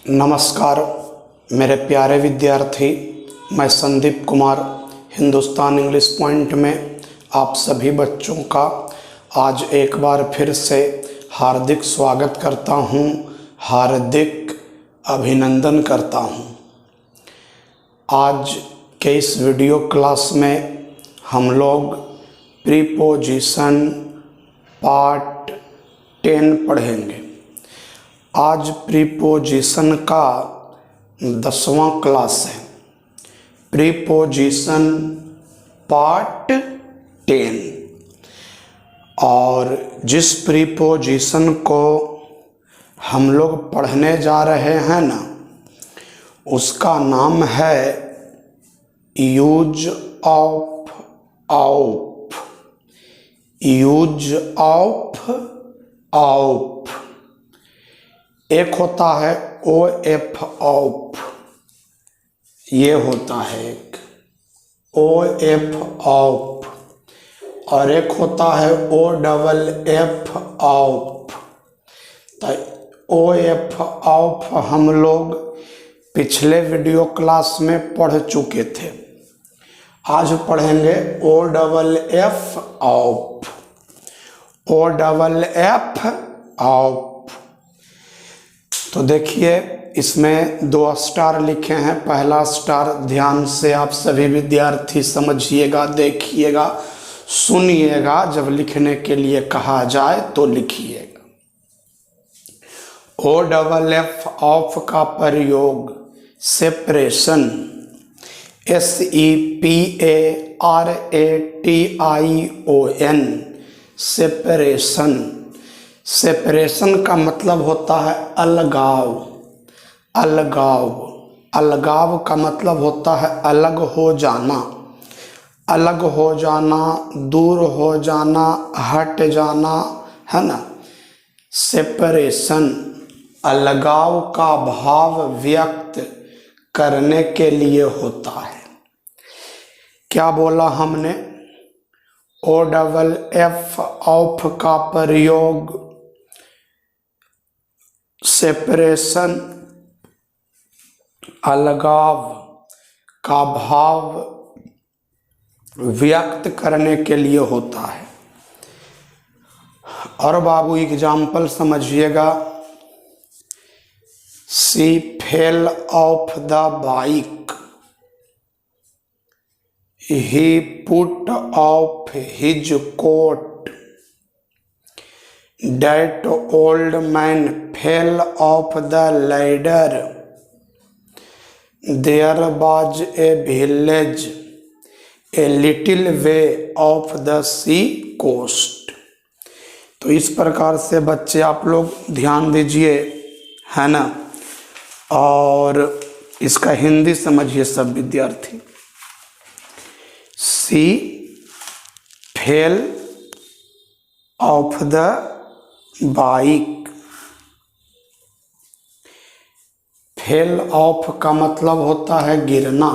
नमस्कार मेरे प्यारे विद्यार्थी, मैं संदीप कुमार हिंदुस्तान इंग्लिश पॉइंट में आप सभी बच्चों का आज एक बार फिर से हार्दिक स्वागत करता हूं, हार्दिक अभिनंदन करता हूं। आज के इस वीडियो क्लास में हम लोग प्रीपोजिशन पार्ट 10 पढ़ेंगे। आज प्रीपोजिशन का 10वां क्लास है। प्रीपोजिशन पार्ट 10 और जिस प्रीपोजिशन को हम लोग पढ़ने जा रहे हैं ना, उसका नाम है use of of. Use of of. एक होता है ओ एफ ऑफ, ये होता है एक ओ एफ ऑफ, और एक होता है ओ डबल एफ ऑफ। तो ओ एफ ऑफ हम लोग पिछले वीडियो क्लास में पढ़ चुके थे। आज पढ़ेंगे O double F off. O double F off. तो देखिए, इसमें 2 स्टार लिखे हैं। पहला स्टार ध्यान से आप सभी विद्यार्थी समझिएगा, देखिएगा, सुनिएगा। जब लिखने के लिए कहा जाए तो लिखिएगा। ओ डबल एफ ऑफ का प्रयोग सेपरेशन, SEPARATION, सेपरेशन। सेपरेशन का मतलब होता है अलगाव। अलगाव। अलगाव का मतलब होता है अलग हो जाना। अलग हो जाना, दूर हो जाना, हट जाना, है ना। सेपरेशन अलगाव का भाव व्यक्त करने के लिए होता है। क्या बोला हमने? ओ डबल एफ ऑफ का प्रयोग सेपरेशन अलगाव का भाव व्यक्त करने के लिए होता है। और बाबू एग्जाम्पल समझिएगा। She fell off the bike, he put off his coat, that old man fell off the ladder, there was a village a little way off the sea coast। तो इस प्रकार से बच्चे आप लोग ध्यान दीजिए, है ना। और इसका हिंदी समझिए सब विद्यार्थी। She fell off the bike। Fell off का मतलब होता है गिरना।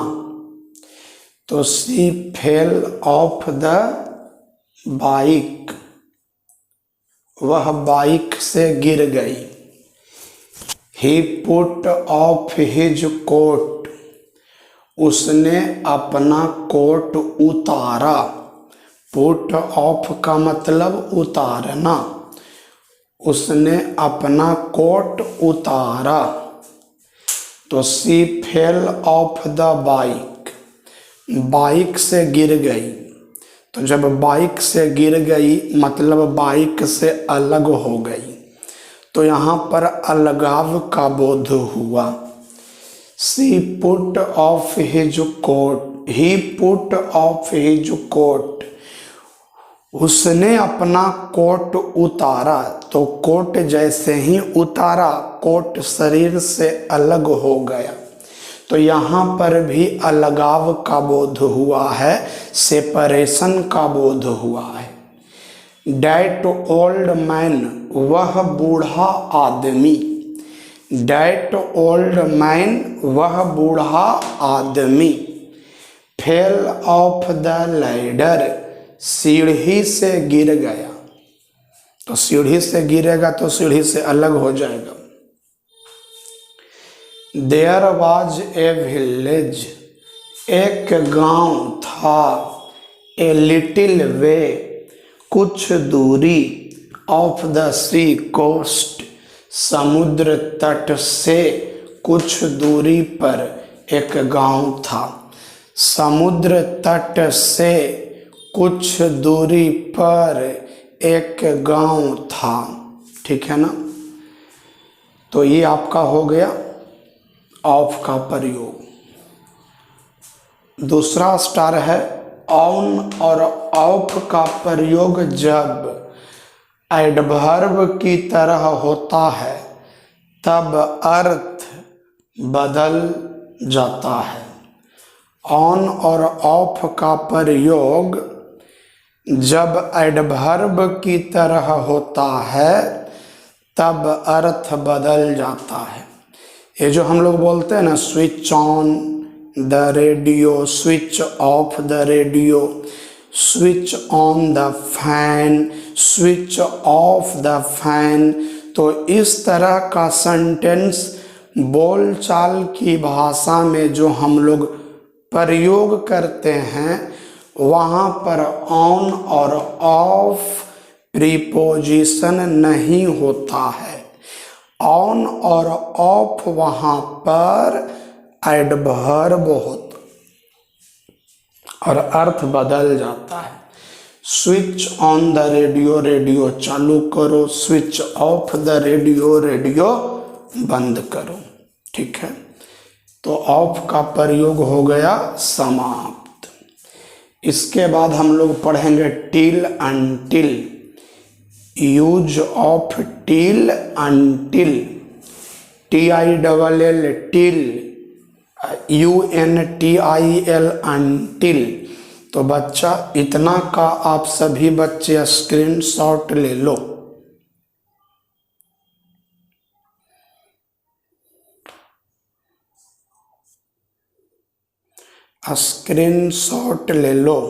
तो she fell off the bike, वह बाइक से गिर गई। He put off his coat, उसने अपना कोट उतारा। पुट ऑफ का मतलब उतारना। उसने अपना कोट उतारा। तो she fell off the bike, bike से गिर गई। तो जब बाइक से गिर गई मतलब बाइक से अलग हो गई। तो यहाँ पर अलगाव का बोध हुआ। She put off his coat, he put off his coat, उसने अपना कोट उतारा। तो कोट जैसे ही उतारा, कोट शरीर से अलग हो गया। तो यहाँ पर भी अलगाव का बोध हुआ है, सेपरेशन का बोध हुआ है। That old man, वह बूढ़ा आदमी। That old man, वह बूढ़ा आदमी। Fell off the ladder, सीढ़ी से गिर गया। तो सीढ़ी से गिरेगा तो सीढ़ी से अलग हो जाएगा। देयर वाज ए विलेज, एक गांव था, ए लिटिल वे, कुछ दूरी, ऑफ द सी कोस्ट, समुद्र तट से कुछ दूरी पर एक गांव था। समुद्र तट से कुछ दूरी पर एक गांव था। ठीक है ना। तो ये आपका हो गया ऑफ का प्रयोग। दूसरा स्टार है ऑन और ऑफ का प्रयोग जब एडवर्ब की तरह होता है तब अर्थ बदल जाता है। ऑन और ऑफ का प्रयोग जब एडवर्ब की तरह होता है तब अर्थ बदल जाता है। ये जो हम लोग बोलते हैं ना, switch on the radio, switch off the radio, switch on the fan, switch off the fan, तो इस तरह का सेंटेंस बोलचाल की भाषा में जो हम लोग प्रयोग करते हैं वहाँ पर ऑन और ऑफ प्रीपोजिशन नहीं होता है। ऑन और ऑफ वहाँ पर एडवर्ब होता और अर्थ बदल जाता है। Switch on the radio, radio चालू करो, switch off the radio, radio बंद करो। ठीक है। तो ऑफ का प्रयोग हो गया समाप्त। इसके बाद हम लोग पढ़ेंगे till until. Use of till until, TILL till, UNTIL until. तो बच्चा इतना का आप सभी बच्चे स्क्रीनशॉट ले लो। स्क्रीनशॉट ले लो।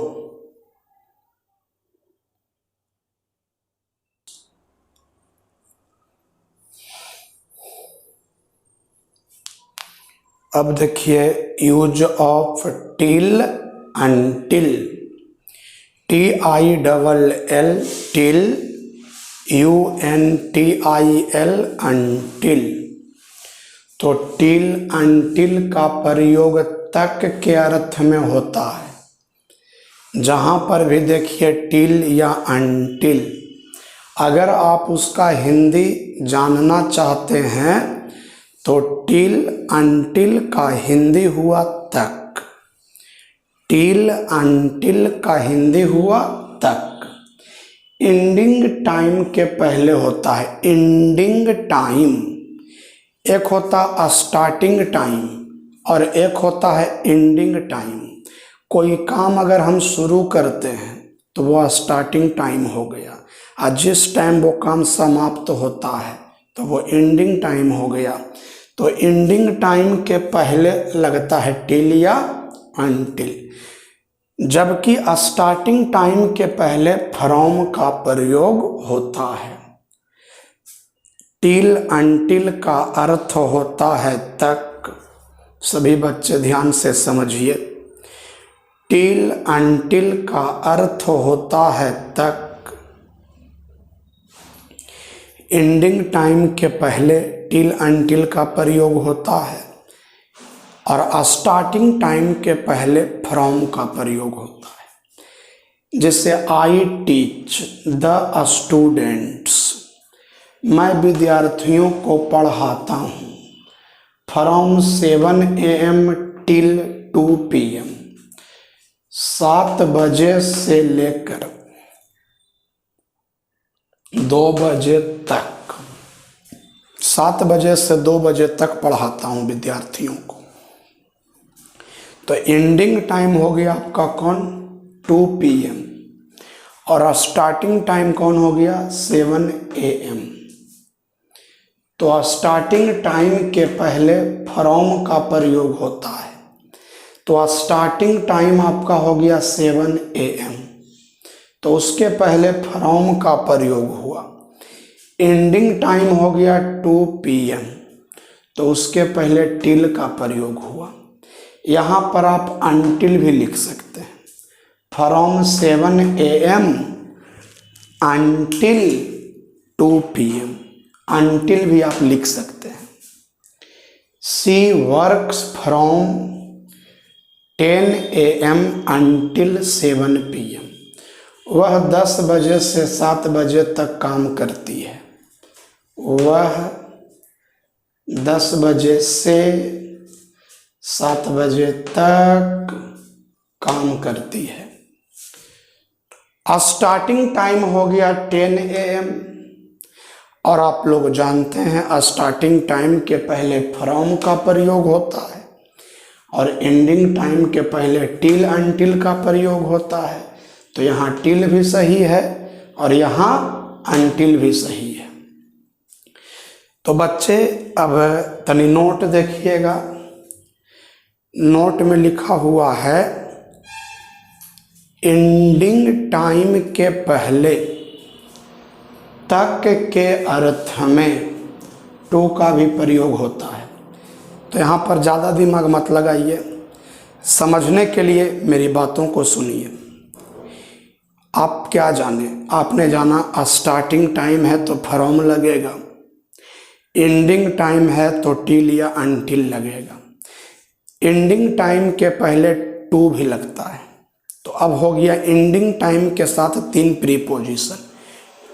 अब देखिए use of till until, TILL till, UNTIL until. तो टिल अनटिल का प्रयोग तक के अर्थ में होता है। जहाँ पर भी देखिए टिल या अनटिल, अगर आप उसका हिंदी जानना चाहते हैं तो टिल अनटिल का हिंदी हुआ तक, टिल अनटिल का हिंदी हुआ तक। एंडिंग टाइम के पहले होता है एंडिंग टाइम। एक होता स्टार्टिंग टाइम और एक होता है एंडिंग टाइम। कोई काम अगर हम शुरू करते हैं तो वो स्टार्टिंग टाइम हो गया, और जिस टाइम वो काम समाप्त होता है तो वो एंडिंग टाइम हो गया। तो एंडिंग टाइम के पहले लगता है टिल या अनटिल, जबकि स्टार्टिंग टाइम के पहले फ्रॉम का प्रयोग होता है। टिल अनटिल का अर्थ होता है तक। सभी बच्चे ध्यान से समझिए। टिल अनटिल का अर्थ होता है तक। एंडिंग टाइम के पहले टिल अनटिल का प्रयोग होता है और स्टार्टिंग टाइम के पहले फ्रॉम का प्रयोग होता है। जैसे आई टीच द स्टूडेंट्स, मैं विद्यार्थियों को पढ़ाता हूँ। फ्रॉम 7 AM टिल 2 PM, 7 बजे से लेकर 2 बजे तक, 7 बजे से 2 बजे तक पढ़ाता हूँ विद्यार्थियों को। तो एंडिंग टाइम हो गया आपका कौन, 2 PM, और स्टार्टिंग टाइम कौन हो गया, 7 AM। तो स्टार्टिंग टाइम के पहले फ्रॉम का प्रयोग होता है। तो स्टार्टिंग टाइम आपका हो गया 7 AM, तो उसके पहले फ्रॉम का प्रयोग हुआ। एंडिंग टाइम हो गया 2 PM, तो उसके पहले टिल का प्रयोग हुआ। यहाँ पर आप अनटिल भी लिख सकते हैं, from 7 AM until 2 PM, until भी आप लिख सकते हैं। She works from 10 AM until 7 PM, वह 10 बजे से 7 बजे तक काम करती है। वह 10 बजे से 7 बजे तक काम करती है। स्टार्टिंग टाइम हो गया 10 AM, और आप लोग जानते हैं स्टार्टिंग टाइम के पहले फ्रॉम का प्रयोग होता है और एंडिंग टाइम के पहले टिल अनटिल का प्रयोग होता है। तो यहाँ टिल भी सही है और यहाँ अनटिल भी सही है। तो बच्चे अब तनी नोट देखिएगा। नोट में लिखा हुआ है एंडिंग टाइम के पहले तक के अर्थ में टू का भी प्रयोग होता है। तो यहाँ पर ज़्यादा दिमाग मत लगाइए, समझने के लिए मेरी बातों को सुनिए। आप क्या जाने, आपने जाना स्टार्टिंग टाइम है तो फ्रॉम लगेगा, एंडिंग टाइम है तो टिल या अनटिल लगेगा। एंडिंग टाइम के पहले टू भी लगता है। तो अब हो गया एंडिंग टाइम के साथ 3 प्रीपोजिशन,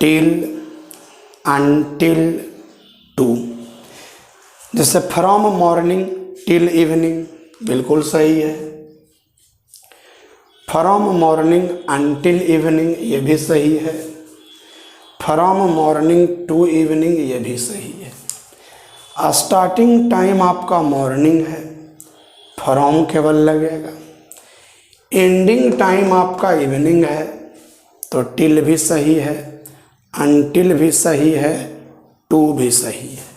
टिल, अनटिल, टू। जैसे फ्रॉम मॉर्निंग टिल इवनिंग, बिल्कुल सही है। फ्रॉम मॉर्निंग अनटिल इवनिंग, ये भी सही है। फ्रॉम मॉर्निंग टू इवनिंग, ये भी सही है। स्टार्टिंग टाइम आपका मॉर्निंग है, फ्रॉम केवल लगेगा। एंडिंग टाइम आपका इवनिंग है, तो टिल भी सही है, अनटिल भी सही है, टू भी सही है।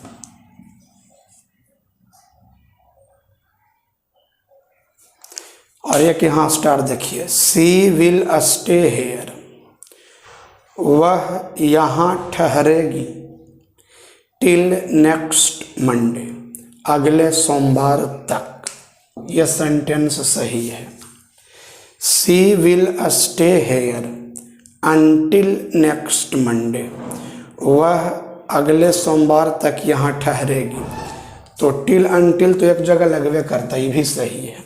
और एक यहाँ स्टार देखिए, सी विल स्टे हेयर, वह यहाँ ठहरेगी, टिल नेक्स्ट मंडे, अगले सोमवार तक। यह सेंटेंस सही है। She will stay here until next Monday, वह अगले सोमवार तक यहाँ ठहरेगी। तो टिल अनटिल तो एक जगह लगवे करता, ये भी सही है।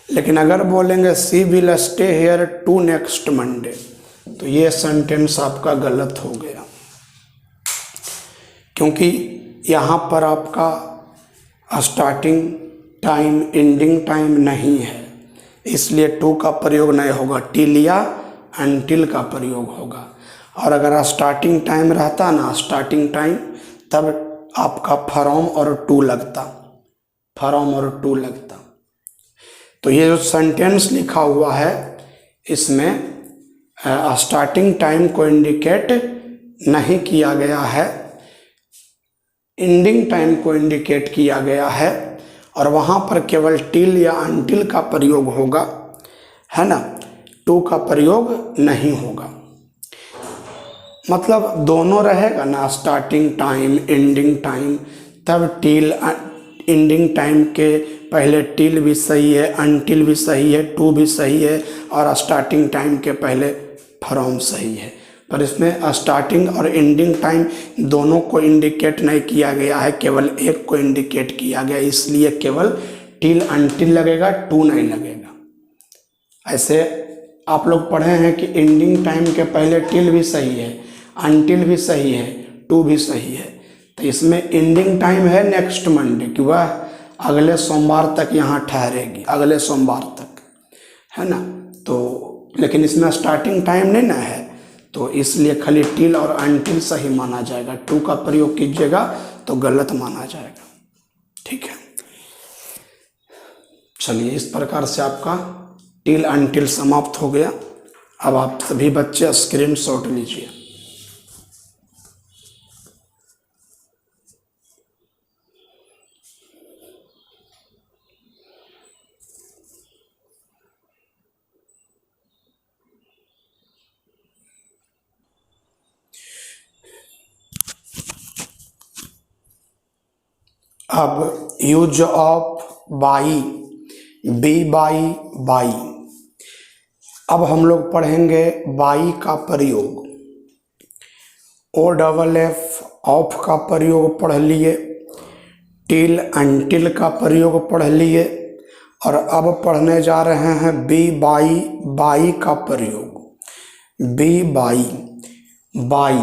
लेकिन अगर बोलेंगे she will stay here to next Monday, तो ये सेंटेंस आपका गलत हो गया, क्योंकि यहाँ पर आपका स्टार्टिंग टाइम एंडिंग टाइम नहीं है, इसलिए टू का प्रयोग नहीं होगा, टिल या अनटिल का प्रयोग होगा। और अगर स्टार्टिंग टाइम रहता ना, स्टार्टिंग टाइम, तब आपका फ्रॉम और टू लगता, फ्रॉम और टू लगता। तो ये जो सेंटेंस लिखा हुआ है, इसमें स्टार्टिंग टाइम को इंडिकेट नहीं किया गया है, एंडिंग टाइम को इंडिकेट किया गया है, और वहाँ पर केवल टिल या अनटिल का प्रयोग होगा, है ना, टू का प्रयोग नहीं होगा। मतलब दोनों रहेगा ना, स्टार्टिंग टाइम एंडिंग टाइम, तब टिल एंडिंग टाइम के पहले टिल भी सही है, अनटिल भी सही है, टू भी सही है, और स्टार्टिंग टाइम के पहले फ्रॉम सही है। पर इसमें स्टार्टिंग और एंडिंग टाइम दोनों को इंडिकेट नहीं किया गया है, केवल एक को इंडिकेट किया गया, इसलिए केवल टिल अनटिल लगेगा, टू नहीं लगेगा। ऐसे आप लोग पढ़े हैं कि एंडिंग टाइम के पहले टिल भी सही है, अनटिल भी सही है, टू भी सही है। तो इसमें एंडिंग टाइम है नेक्स्ट मंडे, कि वह अगले सोमवार तक यहाँ ठहरेगी, अगले सोमवार तक, है ना। तो लेकिन इसमें स्टार्टिंग टाइम नहीं ना है, तो इसलिए खाली टिल और अनटिल सही माना जाएगा, टू का प्रयोग कीजिएगा तो गलत माना जाएगा। ठीक है, चलिए इस प्रकार से आपका टिल अनटिल समाप्त हो गया। अब आप सभी बच्चे स्क्रीनशॉट लीजिए। अब use of by, B by by. अब हम लोग पढ़ेंगे बाई का प्रयोग। ओ डबल एफ ऑफ का प्रयोग पढ़ लिए, टिल अंटिल का प्रयोग पढ़ लिए, और अब पढ़ने जा रहे हैं बी बाई बाई का प्रयोग। बी बाई, बाई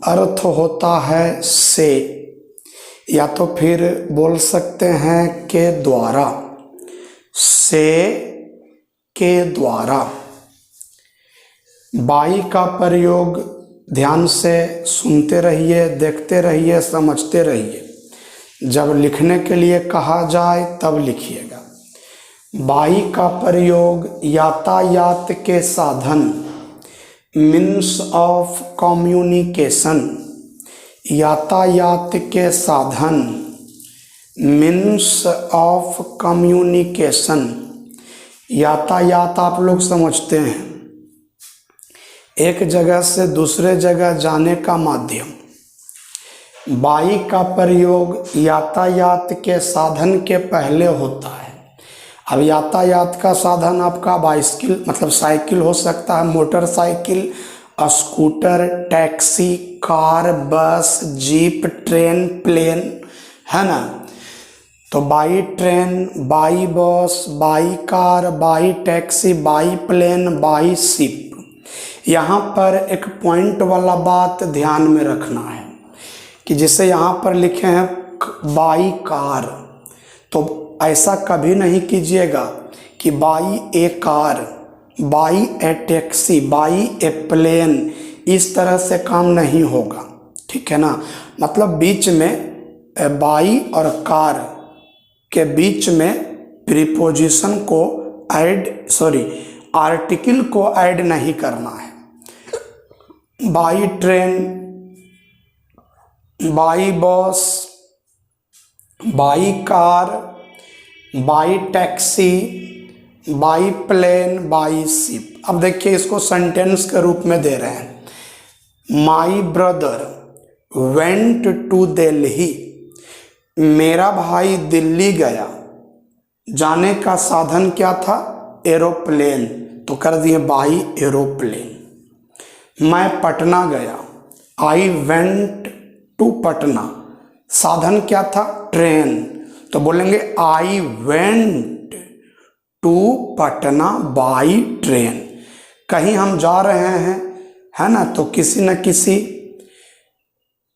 अर्थ होता है से, या तो फिर बोल सकते हैं के द्वारा, से के द्वारा। बाई का प्रयोग ध्यान से सुनते रहिए, देखते रहिए, समझते रहिए। जब लिखने के लिए कहा जाए तब लिखिएगा। बाई का प्रयोग यातायात के साधन, मीन्स ऑफ कम्युनिकेशन, यातायात के साधन, मीन्स ऑफ कम्युनिकेशन। यातायात आप लोग समझते हैं, एक जगह से दूसरे जगह जाने का माध्यम। बाई का प्रयोग यातायात के साधन के पहले होता है। अब यातायात का साधन आपका बाइसिकल मतलब साइकिल हो सकता है, motorcycle, scooter, taxi, car, bus, jeep, train, plane, है ना। तो by train, by bus, by car, by taxi, by plane, by ship. यहाँ पर एक पॉइंट वाला बात ध्यान में रखना है कि जैसे यहाँ पर लिखे हैं बाई कार, तो ऐसा कभी नहीं कीजिएगा कि by a car, by a taxi, by a plane. इस तरह से काम नहीं होगा, ठीक है ना। मतलब बीच में बाई और कार के बीच में प्रीपोजिशन को आर्टिकल को ऐड नहीं करना है। By train, by bus, by car, by taxi, by plane, by ship. अब देखिए इसको सेंटेंस के रूप में दे रहे हैं। My brother went to Delhi, मेरा भाई दिल्ली गया। जाने का साधन क्या था? एरोप्लेन, तो कर दिए बाई एरोप्लेन। मैं पटना गया, आई वेंट टू पटना। साधन क्या था? ट्रेन, तो बोलेंगे I went to Patna by train. कहीं हम जा रहे हैं, है ना, तो किसी न किसी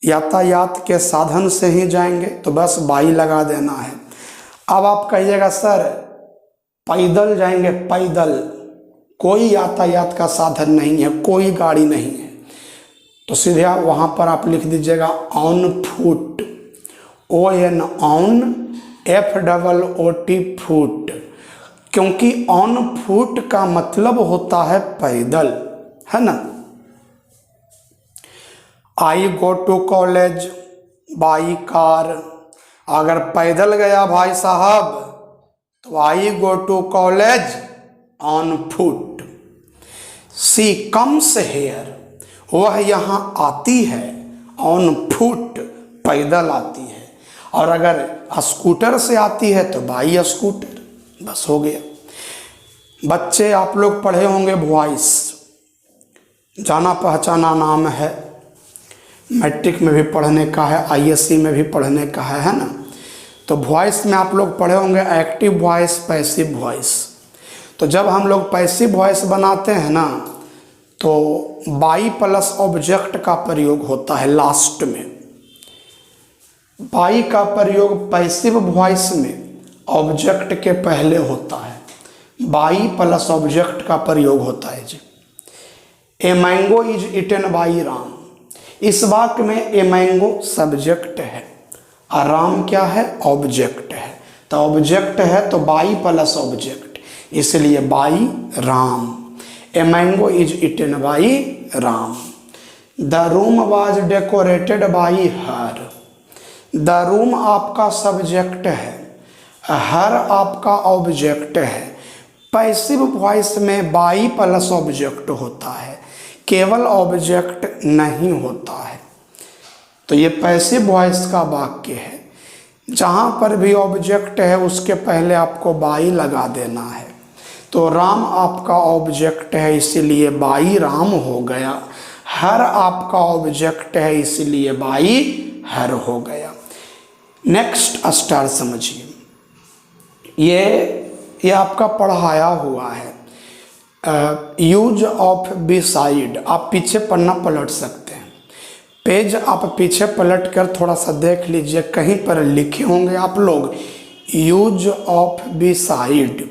यातायात के साधन से ही जाएंगे, तो बस बाई लगा देना है। अब आप कहिएगा सर पैदल जाएंगे, पैदल, कोई यातायात का साधन नहीं है, कोई गाड़ी नहीं है, तो सीधे वहाँ पर आप लिख दीजिएगा on foot, ON on, FOOT foot. क्योंकि ऑन फुट का मतलब होता है पैदल, है ना। I go to college by car, अगर पैदल गया भाई साहब तो I go to college on foot. She comes here, वह यहाँ आती है, ऑन फुट, पैदल आती है। और अगर स्कूटर से आती है तो बाई स्कूटर, बस हो गया। बच्चे आप लोग पढ़े होंगे वॉइस, जाना पहचाना नाम है, मैट्रिक में भी पढ़ने का है, ISC में भी पढ़ने का है ना। तो वॉइस में आप लोग पढ़े होंगे एक्टिव वॉइस, पैसिव वॉइस। तो जब हम लोग पैसिव वॉइस बनाते हैं ना, तो बाई प्लस ऑब्जेक्ट का प्रयोग होता है लास्ट में। बाई का प्रयोग पैसिव वॉइस में ऑब्जेक्ट के पहले होता है, बाई प्लस ऑब्जेक्ट का प्रयोग होता है जी। A mango is eaten by Ram, इस वाक्य में ए मैंगो सब्जेक्ट है और राम क्या है? ऑब्जेक्ट है। तो ऑब्जेक्ट है तो बाई प्लस ऑब्जेक्ट, इसलिए by Ram. A mango is eaten by Ram. The room was decorated by her, the room आपका सब्जेक्ट है, हर आपका ऑब्जेक्ट है। पैसिव वॉइस में बाई प्लस ऑब्जेक्ट होता है, केवल ऑब्जेक्ट नहीं होता है। तो ये पैसिव वॉइस का वाक्य है। जहाँ पर भी ऑब्जेक्ट है उसके पहले आपको बाई लगा देना है। तो राम आपका ऑब्जेक्ट है इसलिए बाई राम हो गया। हर आपका ऑब्जेक्ट है इसलिए बाई हर हो गया। नेक्स्ट स्टार समझिए, ये आपका पढ़ाया हुआ है। यूज ऑफ बिसाइड, आप पीछे पन्ना पलट सकते हैं, पेज आप पीछे पलट कर थोड़ा सा देख लीजिए, कहीं पर लिखे होंगे आप लोग यूज ऑफ बिसाइड।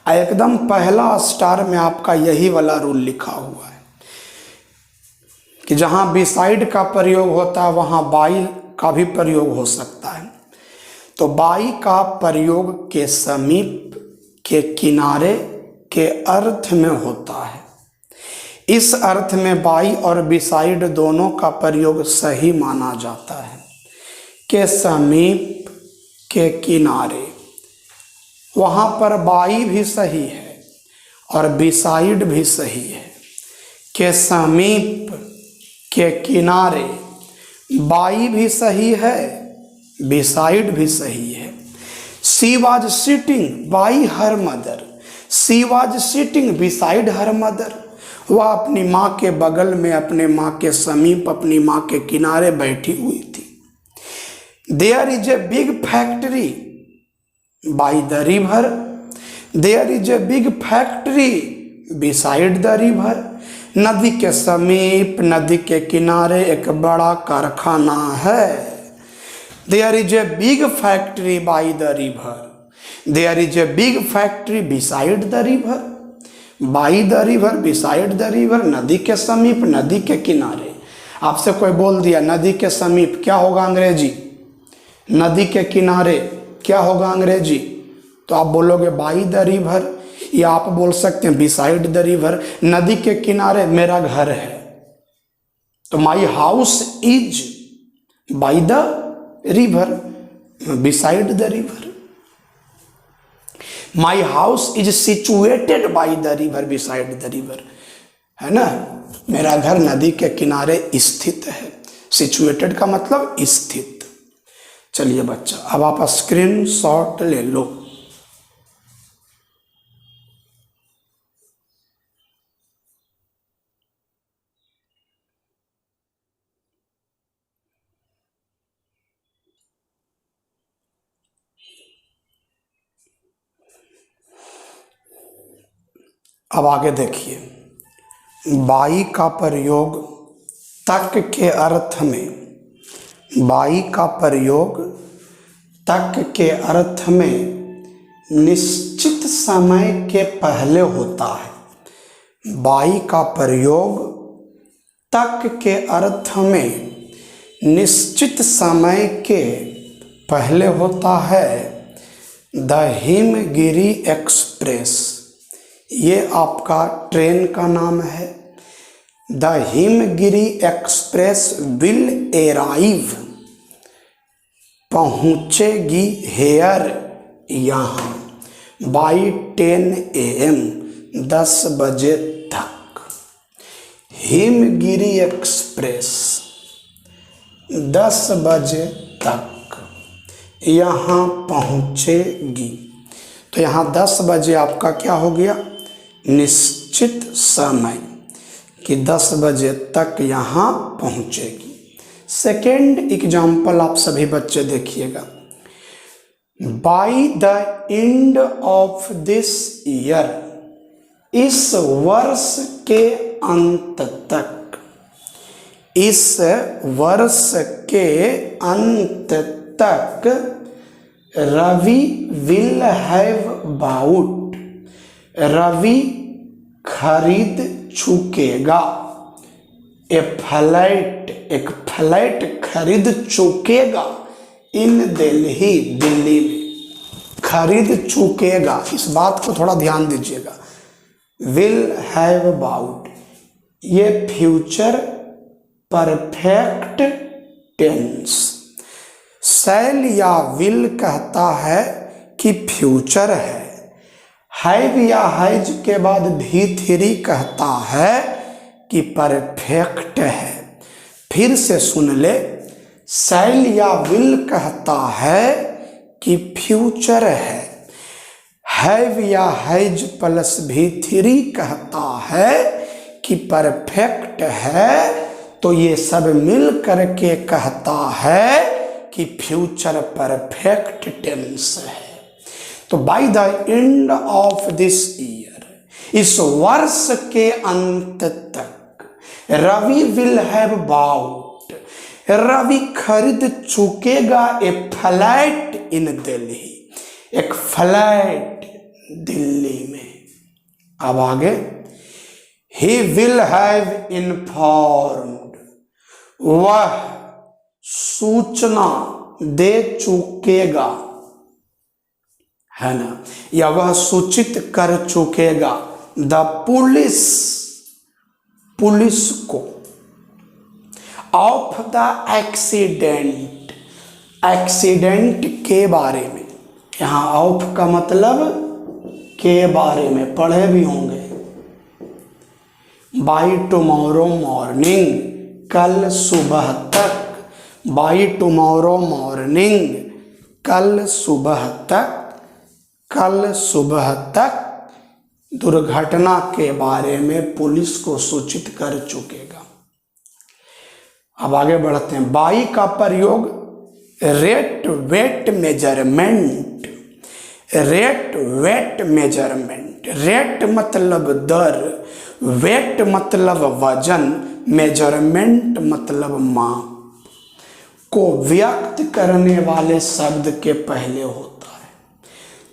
एकदम पहला स्टार में आपका यही वाला रूल लिखा हुआ है कि जहाँ बिसाइड का प्रयोग होता है वहाँ बाई का भी प्रयोग हो सकता है। तो बाई का प्रयोग के समीप, के किनारे के अर्थ में होता है। इस अर्थ में बाई और बिसाइड दोनों का प्रयोग सही माना जाता है। के समीप, के किनारे, वहाँ पर बाई भी सही है और बिसाइड भी सही है। के समीप, के किनारे, बाई भी सही है, बिसाइड भी सही है। She was sitting by her mother, she was sitting beside her mother. वह अपनी माँ के बगल में, अपने माँ के समीप, अपनी माँ के किनारे बैठी हुई थी। There is a big factory by the river, there is a big factory beside the river. नदी के समीप, नदी के किनारे एक बड़ा कारखाना है। There is a big factory by the river, there is a big factory beside the river. By the river, beside the river, नदी के समीप, नदी के किनारे। आपसे कोई बोल दिया नदी के समीप, क्या होगा अंग्रेजी? नदी के किनारे क्या होगा अंग्रेजी? तो आप बोलोगे बाई द रिवर, या आप बोल सकते हैं बिसाइड द रिवर। नदी के किनारे मेरा घर है, तो my house is by the river, beside the river. My house is situated by the river, beside the river, है ना। मेरा घर नदी के किनारे स्थित है। सिचुएटेड का मतलब स्थित। चलिए बच्चा, अब आप स्क्रीन शॉट ले लो। अब आगे देखिए, बाई का प्रयोग तक के अर्थ में, बाई का प्रयोग तक के अर्थ में निश्चित समय के पहले होता है। बाई का प्रयोग तक के अर्थ में निश्चित समय के पहले होता है। द हिमगिरी एक्सप्रेस, ये आपका ट्रेन का नाम है। The Himgiri express will arrive, पहुँचेगी हेयर, यहाँ, बाई 10 AM, 10 बजे तक। हिमगिरी एक्सप्रेस 10 बजे तक यहाँ पहुँचेगी। तो यहाँ 10 बजे आपका क्या हो गया? निश्चित समय, कि 10 बजे तक यहाँ पहुँचेगी। सेकेंड एग्जाम्पल आप सभी बच्चे देखिएगा। By the end of this year, इस वर्ष के अंत तक, इस वर्ष के अंत तक, Ravi will have bought, Ravi खरीद चुकेगा। ए फ्लैट, एक फ्लैट खरीद चुकेगा। इन दिल्ली, दिल्ली में खरीद चुकेगा। इस बात को थोड़ा ध्यान दीजिएगा। विल हैव बाउट, ये फ्यूचर परफेक्ट टेंस। शैल या विल कहता है कि फ्यूचर है। हैव या हैज के बाद भी थ्री कहता है कि परफेक्ट है। फिर से सुन ले, शैल या विल कहता है कि फ्यूचर है। हैव या हैज प्लस भी थ्री कहता है कि परफेक्ट है। तो ये सब मिल करके कहता है कि फ्यूचर परफेक्ट टेंस है। तो by the end of this year, इस वर्ष के अंत तक, Ravi will have bought, Ravi खरीद चुकेगा ए फ्लैट इन दिल्ली, एक फ्लैट दिल्ली में। अब आगे, ही विल हैव इन्फॉर्म्ड, वह सूचना दे चुकेगा, है ना, या वह सूचित कर चुकेगा द पुलिस, पुलिस को, ऑफ द एक्सीडेंट, एक्सीडेंट के बारे में। यहां ऑफ का मतलब के बारे में, पढ़े भी होंगे। बाय टुमारो मॉर्निंग, कल सुबह तक, बाय टुमारो मॉर्निंग, कल सुबह तक, कल सुबह तक दुर्घटना के बारे में पुलिस को सूचित कर चुकेगा। अब आगे बढ़ते हैं। बाई का प्रयोग rate weight measurement, rate weight measurement, rate मतलब दर, वेट मतलब वजन, मेजरमेंट मतलब माप को व्यक्त करने वाले शब्द के पहले होता है।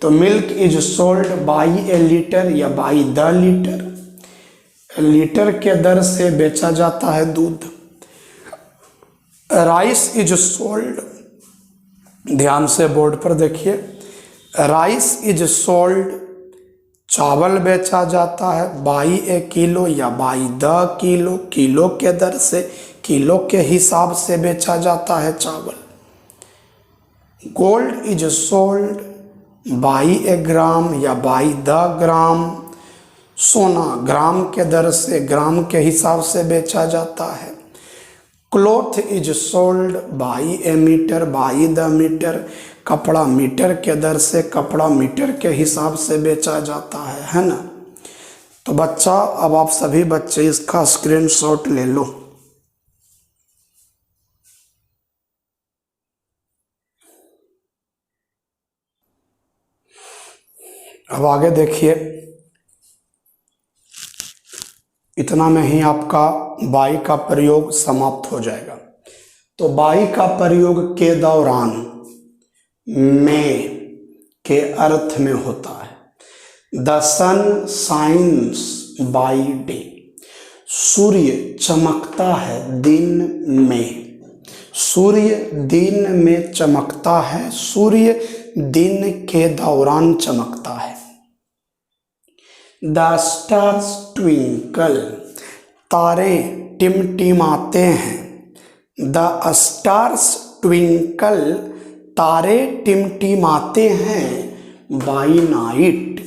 तो milk is sold by A litre या बाई द लीटर, लीटर के दर से बेचा जाता है दूध। राइस इज सोल्ड, ध्यान से बोर्ड पर देखिए, राइस इज सोल्ड, चावल बेचा जाता है बाई ए किलो या बाई द किलो, किलो के दर से, किलो के हिसाब से बेचा जाता है चावल। गोल्ड इज सोल्ड बाई ए ग्राम या बाई द ग्राम, सोना ग्राम के दर से, ग्राम के हिसाब से बेचा जाता है। Cloth is sold by a metre, by the metre, कपड़ा मीटर के दर से, कपड़ा मीटर के हिसाब से बेचा जाता है ना। तो बच्चा, अब आप सभी बच्चे इसका स्क्रीनशॉट ले लो। अब आगे देखिए, इतना में ही आपका बाई का प्रयोग समाप्त हो जाएगा। तो बाई का प्रयोग के दौरान, में के अर्थ में होता है। The sun shines by day, सूर्य चमकता है दिन में, सूर्य दिन में चमकता है, सूर्य दिन के दौरान चमकता है। द स्टार्स ट्विंकल, तारे टिमटिमाते हैं। द स्टार्स ट्विंकल, तारे टिमटिमाते हैं बाई नाइट,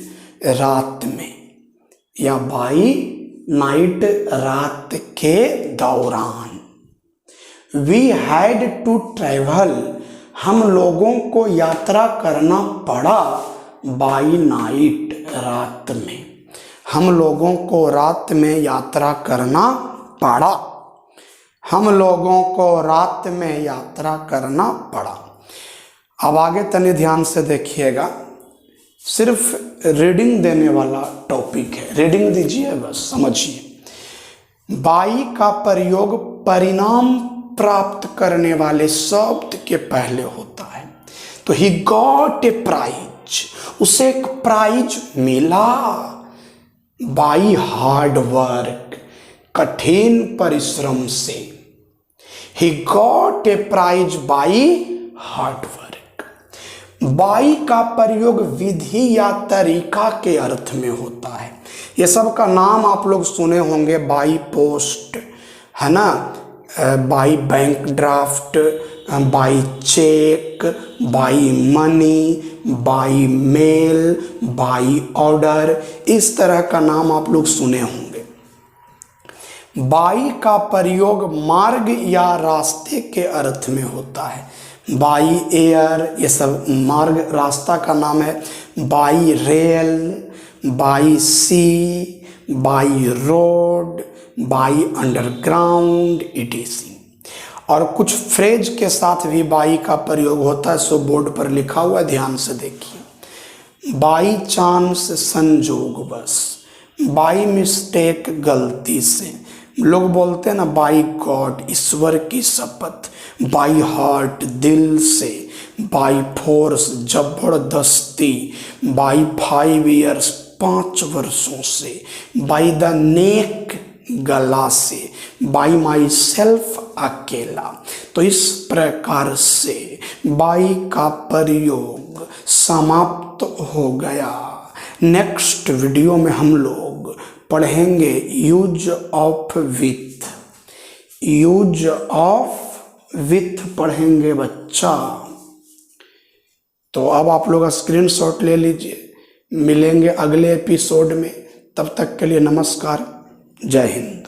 रात में, या बाई नाइट, रात के दौरान। वी हैड टू ट्रेवल, हम लोगों को यात्रा करना पड़ा बाई नाइट, रात में, हम लोगों को रात में यात्रा करना पड़ा, हम लोगों को रात में यात्रा करना पड़ा। अब आगे तनी ध्यान से देखिएगा, सिर्फ रीडिंग देने वाला टॉपिक है, रीडिंग दीजिए बस, समझिए। बाई का प्रयोग परिणाम प्राप्त करने वाले शब्द के पहले होता है। तो ही गॉट ए प्राइज, उसे एक प्राइज मिला बाई हार्ड वर्क, कठिन परिश्रम से। He got a prize by hard work. By का प्रयोग विधि या तरीका के अर्थ में होता है। ये सब का नाम आप लोग सुने होंगे, बाई पोस्ट, है ना, by bank draft, by cheque, by money, by mail, by order, इस तरह का नाम आप लोग सुने होंगे। बाई का प्रयोग मार्ग या रास्ते के अर्थ में होता है। बाई एयर, ये सब मार्ग रास्ता का नाम है। By rail, by sea, by road, by underground etc। और कुछ फ्रेज के साथ भी बाई का प्रयोग होता है, सो बोर्ड पर लिखा हुआ है, ध्यान से देखिए। बाई चांस संजोगवश, बाई मिस्टेक गलती से, लोग बोलते हैं ना बाई गॉड ईश्वर की शपथ, बाई हार्ट दिल से, बाई फोर्स जबरदस्ती, बाई 5 ईयर्स 5 वर्षों से, बाई द नेक गला से, बाई माई सेल्फ अकेला। तो इस प्रकार से बाई का प्रयोग समाप्त हो गया। नेक्स्ट वीडियो में हम लोग पढ़ेंगे use of with, use of with पढ़ेंगे बच्चा। तो अब आप लोग स्क्रीनशॉट ले लीजिए, मिलेंगे अगले एपिसोड में। तब तक के लिए नमस्कार, जय हिंद।